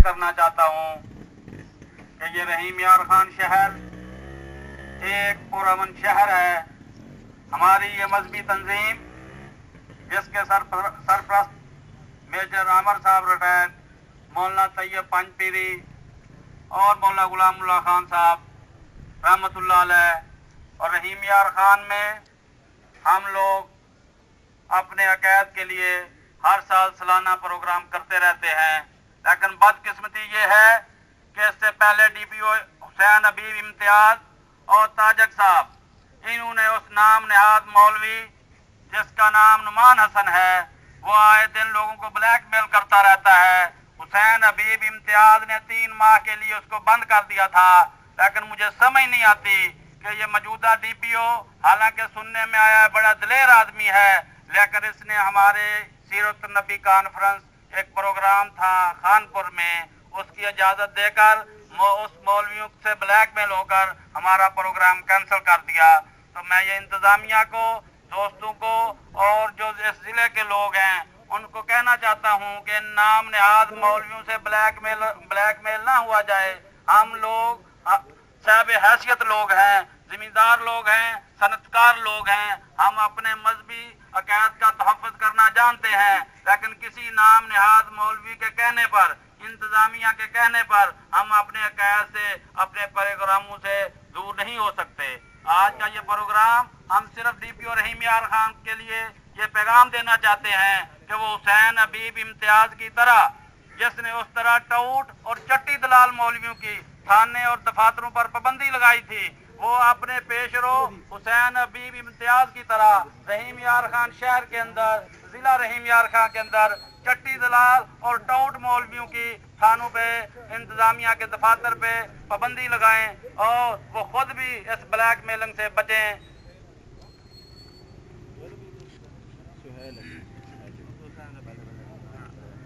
کرنا چاہتا ہوں کہ یہ رحیم یار خان شہر ایک پرامن شہر ہے۔ ہماری یہ مذہبی تنظیم جس کے سرپرست میجر عامر صاحب ریٹائرڈ، مولانا طیب پنج پیری اور مولانا غلام اللہ خان صاحب رحمۃ اللہ علیہ اور رحیم یار خان میں ہم لوگ اپنے عقائد کے لیے ہر سال سالانہ پروگرام کرتے رہتے ہیں، لیکن بدقسمتی یہ ہے کہ اس سے پہلے ڈی پی او حسین حبیب امتیاز اور تاجک صاحب، انہوں نے اس نام نہاد مولوی جس کا نام نعمان حسن ہے، وہ آئے دن لوگوں کو بلیک میل کرتا رہتا ہے۔ حسین حبیب امتیاز نے 3 ماہ کے لیے اس کو بند کر دیا تھا، لیکن مجھے سمجھ نہیں آتی کہ یہ موجودہ ڈی پی او حالانکہ سننے میں آیا ہے بڑا دلیر آدمی ہے، لیکن اس نے ہمارے سیرت النبی کانفرنس ایک پروگرام تھا خانپور میں، اس کی اجازت دے کر اس مولویوں سے بلیک میل ہو کر ہمارا پروگرام کینسل کر دیا۔ تو میں یہ انتظامیہ کو، دوستوں کو اور جو اس ضلع کے لوگ ہیں ان کو کہنا چاہتا ہوں کہ نام نہاد مولویوں سے بلیک میل نہ ہوا جائے۔ ہم لوگ صاحب حیثیت لوگ ہیں، زمیندار لوگ ہیں، صنعتکار لوگ ہیں، ہم اپنے مذہبی عقائد کا تحفظ کرنا جانتے ہیں، لیکن کسی نام نہاد مولوی کے کہنے پر، انتظامیہ کے کہنے پر ہم اپنے عقائد سے، اپنے پروگراموں سے دور نہیں ہو سکتے۔ آج کا یہ پروگرام ہم صرف ڈی پی او رحیم یار خان کے لیے یہ پیغام دینا چاہتے ہیں کہ وہ حسین حبیب امتیاز کی طرح، جس نے اس طرح ٹوٹ اور چٹی دلال مولویوں کی تھانے اور دفاتروں پر پابندی لگائی تھی، وہ اپنے پیش رو حسین حبیب امتیاز کی طرح رحیم یار خان شہر کے اندر، ضلع رحیم یار خان کے اندر چٹی دلال اور ٹوٹ مولویوں کی تھانوں پہ، انتظامیہ کے دفاتر پہ پابندی لگائیں اور وہ خود بھی اس بلیک میلنگ سے بچیں۔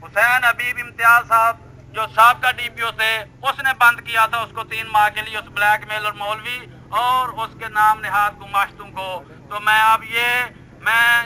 حسین حبیب امتیاز صاحب جو سابقہ ڈی پی او تھے، اس نے بند کیا تھا اس کو 3 ماہ کے لیے، اس بلیک میل اور مولوی اور اس کے نام نہاد گماشتوں کو۔ تو میں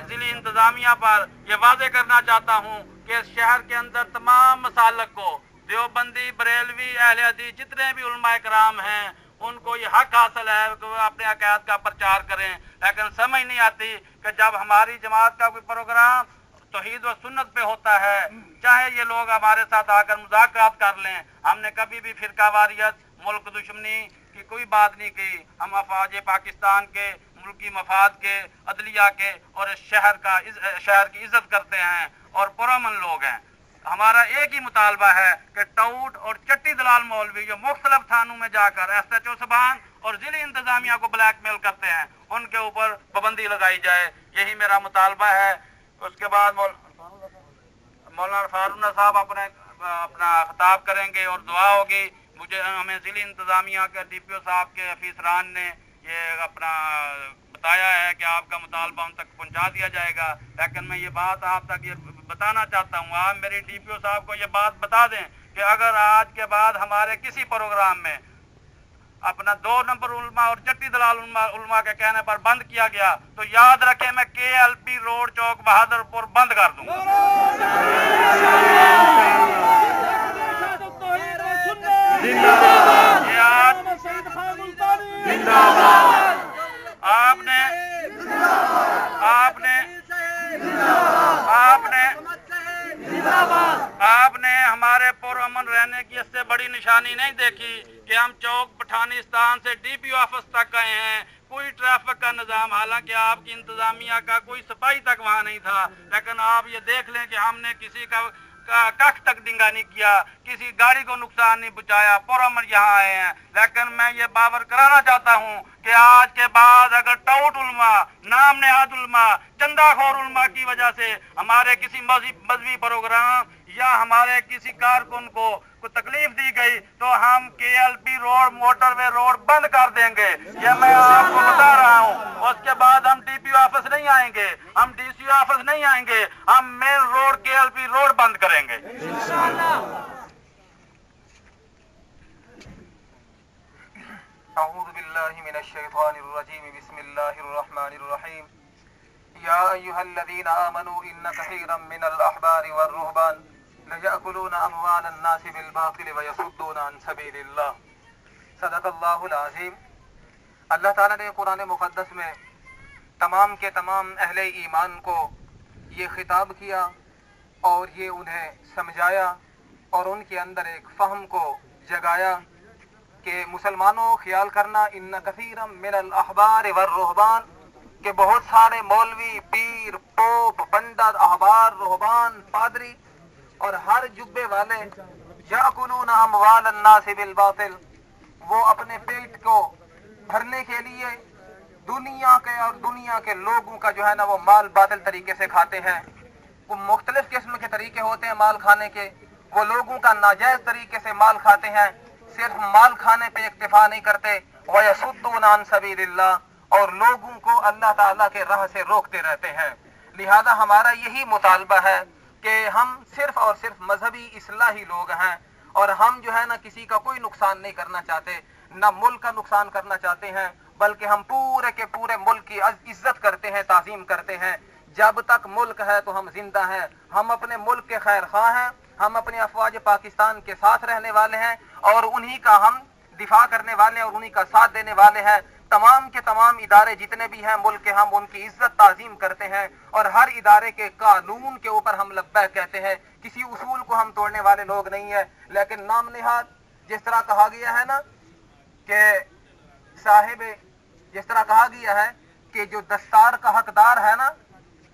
ضلعی انتظامیہ پر یہ واضح کرنا چاہتا ہوں کہ اس شہر کے اندر تمام مسالک کو، دیوبندی، بریلوی، اہل حدیث، جتنے بھی علماء کرام ہیں، ان کو یہ حق حاصل ہے کہ وہ اپنے عقائد کا پرچار کریں، لیکن سمجھ نہیں آتی کہ جب ہماری جماعت کا کوئی پروگرام توحید و سنت پہ ہوتا ہے، چاہے یہ لوگ ہمارے ساتھ آ کر مذاکرات کر لیں، ہم نے کبھی بھی فرقہ واریت، ملک دشمنی کی کوئی بات نہیں کی۔ ہم افواج پاکستان کے، ملکی مفاد کے، عدلیہ کے اور اس شہر کی عزت کرتے ہیں اور پرامن لوگ ہیں۔ ہمارا ایک ہی مطالبہ ہے کہ ٹوٹ اور چٹی دلال مولوی جو مختلف تھانوں میں جا کر ایس ایچ او صاحبان اور ضلعی انتظامیہ کو بلیک میل کرتے ہیں، ان کے اوپر پابندی لگائی جائے، یہی میرا مطالبہ ہے۔ اس کے بعد مولانا فاروق صاحب اپنا خطاب کریں گے اور دعا ہوگی۔ ہمیں ضلعی انتظامیہ کے ڈی پی او صاحب کے افیسران نے یہ اپنا بتایا ہے کہ آپ کا مطالبہ ان تک پہنچا دیا جائے گا، لیکن میں یہ بات آپ تک یہ بتانا چاہتا ہوں، آپ میری ڈی پی او صاحب کو یہ بات بتا دیں کہ اگر آج کے بعد ہمارے کسی پروگرام میں اپنا 2 نمبر علماء اور چٹی دلال علماء کے کہنے پر بند کیا گیا تو یاد رکھیں میں KLP روڈ چوک بہادر پور بند کر دوں گا۔ آپ نے ہمارے پرامن رہنے کی اس سے بڑی نشانی نہیں دیکھی کہ ہم چوک پٹھانستان سے ڈی پی او آفس تک گئے ہیں، کوئی ٹریفک کا نظام، حالانکہ آپ کی انتظامیہ کا کوئی سپاہی تک وہاں نہیں تھا، لیکن آپ یہ دیکھ لیں کہ ہم نے کسی کا کخ تک ڈنگا نہیں کیا، کسی گاڑی کو نقصان نہیں پہنچایا، پرامن یہاں آئے ہیں۔ لیکن میں یہ باور کرانا چاہتا ہوں کہ آج کے بعد اگر ٹوٹ علماء، نام نہاد علماء، چندہ خور علماء کی وجہ سے ہمارے کسی مذہبی پروگرام یا ہمارے کسی کارکن کو کوئی تکلیف دی گئی تو ہم KLP روڈ، موٹر وے روڈ بند کر دیں گے، یہ میں آپ کو بتا رہا ہوں۔ اس کے بعد ہم ڈی پی او آفس نہیں آئیں گے، ہم ڈی سی او آفس نہیں آئیں گے، ہم مین روڈ KLP روڈ بند کریں گے۔ اعوذ باللہ من الشیطان الرجیم، بسم اللہ الرحمن الرحیم۔ یا ایہا الذین آمنوا ان کثیرا من الاحبار والرہبان لَيَأْكُلُونَ أَمْوَالَ النَّاسِ بِالْبَاطِلِ وَيَصُدُّونَ عَنْ سَبِيلِ اللَّهِ صدق اللہ العظیم۔ اللہ تعالیٰ نے قرآن مقدس میں تمام کے تمام اہل ایمان کو یہ خطاب کیا اور یہ انہیں سمجھایا اور ان کے اندر ایک فہم کو جگایا کہ مسلمانوں خیال کرنا ان کثیرا من الاحبار والرہبان، کہ بہت سارے مولوی، پیر، پوپ، پنڈت، احبار، رہبان، پادری اور ہر جبے والے یاکلون اموال الناس بالباطل، وہ اپنے پیٹ کو بھرنے کے لیے دنیا کے اور دنیا کے لوگوں کا جو ہے نا وہ مال باطل طریقے سے کھاتے ہیں۔ وہ مختلف قسم کے طریقے ہوتے ہیں مال کھانے کے، وہ لوگوں کا ناجائز طریقے سے مال کھاتے ہیں، صرف مال کھانے پہ اکتفا نہیں کرتے، وَيَصُدُّونَ عَنْ سَبِيلِ اللَّهِ، اور لوگوں کو اللہ تعالیٰ کے راہ سے روکتے رہتے ہیں۔ لہذا ہمارا یہی مطالبہ ہے کہ ہم صرف اور صرف مذہبی اصلاحی لوگ ہیں اور ہم جو ہے نا کسی کا کوئی نقصان نہیں کرنا چاہتے، نہ ملک کا نقصان کرنا چاہتے ہیں، بلکہ ہم پورے کے پورے ملک کی عزت کرتے ہیں، تعظیم کرتے ہیں۔ جب تک ملک ہے تو ہم زندہ ہیں، ہم اپنے ملک کے خیر خواہ ہیں، ہم اپنے افواج پاکستان کے ساتھ رہنے والے ہیں اور انہی کا ہم دفاع کرنے والے ہیں اور انہی کا ساتھ دینے والے ہیں۔ تمام کے تمام ادارے جتنے بھی ہیں ملک کے، ہم ان کی عزت تعظیم کرتے ہیں اور ہر ادارے کے قانون کے اوپر ہم لبیک کہتے ہیں، کسی اصول کو ہم توڑنے والے لوگ نہیں ہیں۔ لیکن نام نہاد جس طرح کہا گیا ہے نا کہ صاحب، جس طرح کہا گیا ہے کہ جو دستار کا حقدار ہے نا،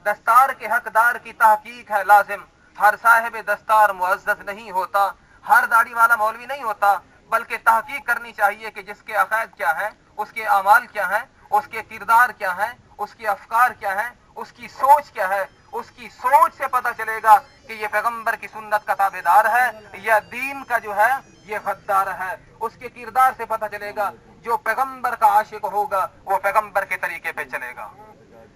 دستار کے حقدار کی تحقیق ہے لازم، ہر صاحب دستار معزز نہیں ہوتا، ہر داڑھی والا مولوی نہیں ہوتا، بلکہ تحقیق کرنی چاہیے کہ جس کے عقائد کیا ہیں، اس کے اعمال کیا ہیں، اس کے کردار کیا ہیں، اس کے افکار کیا ہیں، اس کی سوچ کیا ہے۔ اس کی سوچ سے پتہ چلے گا کہ یہ پیغمبر کی سنت کا تابعدار ہے یا دین کا جو ہے یہ غدار ہے۔ اس کے کردار سے پتہ چلے گا، جو پیغمبر کا عاشق ہوگا وہ پیغمبر کے طریقے پہ چلے گا،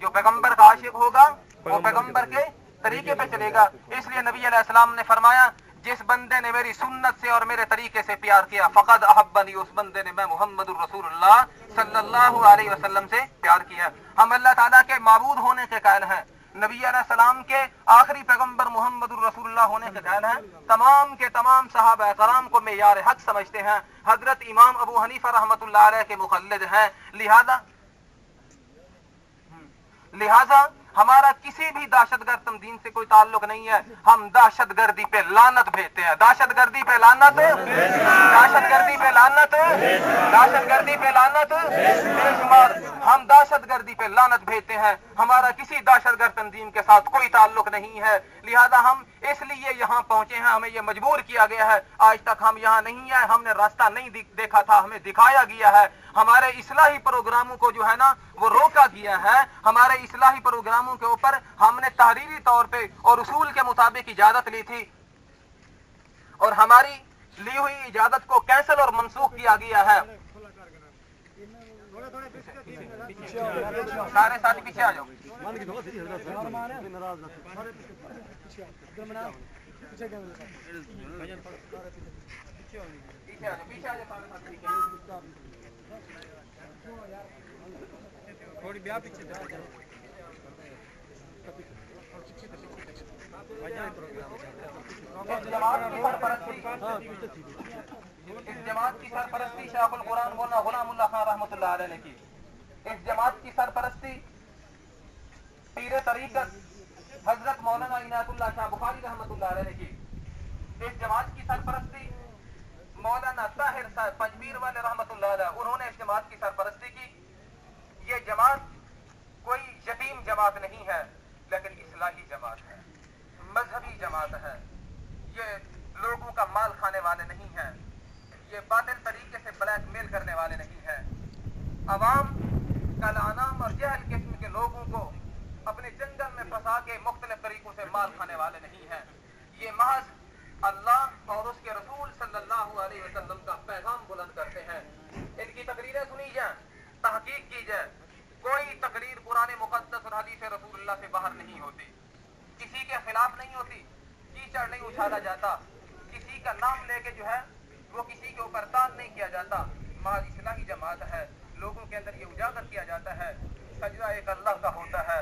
جو پیغمبر کا عاشق ہوگا وہ پیغمبر کے طریقے پہ چلے گا۔ اس لیے نبی علیہ السلام نے فرمایا جس بندے نے میری سنت سے اور میرے طریقے سے پیار کیا فقد احبنی، اس بندے نے میں محمد الرسول اللہ صلی اللہ علیہ وسلم سے پیار کیا۔ ہم اللہ تعالیٰ کے معبود ہونے کے قائل ہیں، نبی علیہ السلام کے آخری پیغمبر محمد الرسول اللہ ہونے کے قائل ہیں، تمام کے تمام صحابہ کرام کو معیار حق سمجھتے ہیں، حضرت امام ابو حنیفہ رحمۃ اللہ علیہ کے مقلد ہیں۔ لہذا ہمارا کسی بھی دہشت گرد تنظیم سے کوئی تعلق نہیں ہے، ہم دہشت گردی پہ لعنت بھیجتے ہیں، دہشت گردی پہ لعنت، دہشت گردی پہ لعنت، دہشت گردی پہ لعنت بے شمار، ہم دہشت گردی پہ لعنت بھیجتے ہیں۔ ہمارا کسی دہشت گرد تنظیم کے ساتھ کوئی تعلق نہیں ہے، لہذا ہم اس لیے یہاں پہنچے ہیں، ہمیں یہ مجبور کیا گیا ہے۔ آج تک ہم یہاں نہیں آئے، ہم نے راستہ نہیں دیکھا تھا، ہمیں دکھایا گیا ہے۔ ہمارے اصلاحی پروگراموں کو جو ہے نا وہ روکا گیا ہے، ہمارے اصلاحی پروگراموں کے اوپر ہم نے تحریری طور پہ اور اصول کے مطابق اجازت لی تھی اور ہماری لی ہوئی اجازت کو کینسل اور منسوخ کیا گیا ہے۔ سارے ساتھی پیچھے آ جاؤ۔ تھوڑی بیا پیچھے اس جماعت کی سرپرستی شیخ القرآن مولانا غلام اللہ خان رحمۃ اللہ علیہ نے کی۔ اس جماعت کی سرپرستی پیر طریقت حضرت مولانا عنایت اللہ شاہ بخاری رحمۃ اللہ علیہ نے کی۔ اس جماعت کی سرپرستی مولانا طاہر صاحب پنجمیر والے رحمۃ اللہ علیہ، انہوں نے اس جماعت کی سرپرستی کی۔ یہ جماعت کوئی یتیم جماعت نہیں ہے، لیکن اصلاحی جماعت ہے، مذہبی جماعت ہے۔ یہ لوگوں کا مال کھانے والے نہیں ہیں، یہ باطل طریقے سے بلیک میل کرنے والے نہیں ہیں۔ عوام کالانام اور جہل قسم کے لوگوں کو اپنے جنگل میں پھنسا کے مختلف طریقوں سے مال کھانے والے نہیں ہیں۔ یہ محض اللہ اور اس کے رسول صلی اللہ علیہ وسلم کا پیغام بلند کرتے ہیں۔ ان کی تقریریں سنی جائیں، تحقیق کی جائے، کوئی تقریر قرآن مقدس اور حدیث رسول اللہ سے باہر نہیں ہوتی، کسی کے خلاف نہیں ہوتی، کیچڑ نہیں اچھالا جاتا، کسی کا نام لے کے جو ہے وہ کسی کے اوپر تان نہیں کیا جاتا۔ محض اصلاحی جماعت ہے، لوگوں کے اندر یہ اجاگر کیا جاتا ہے سجدہ ایک اللہ کا ہوتا ہے،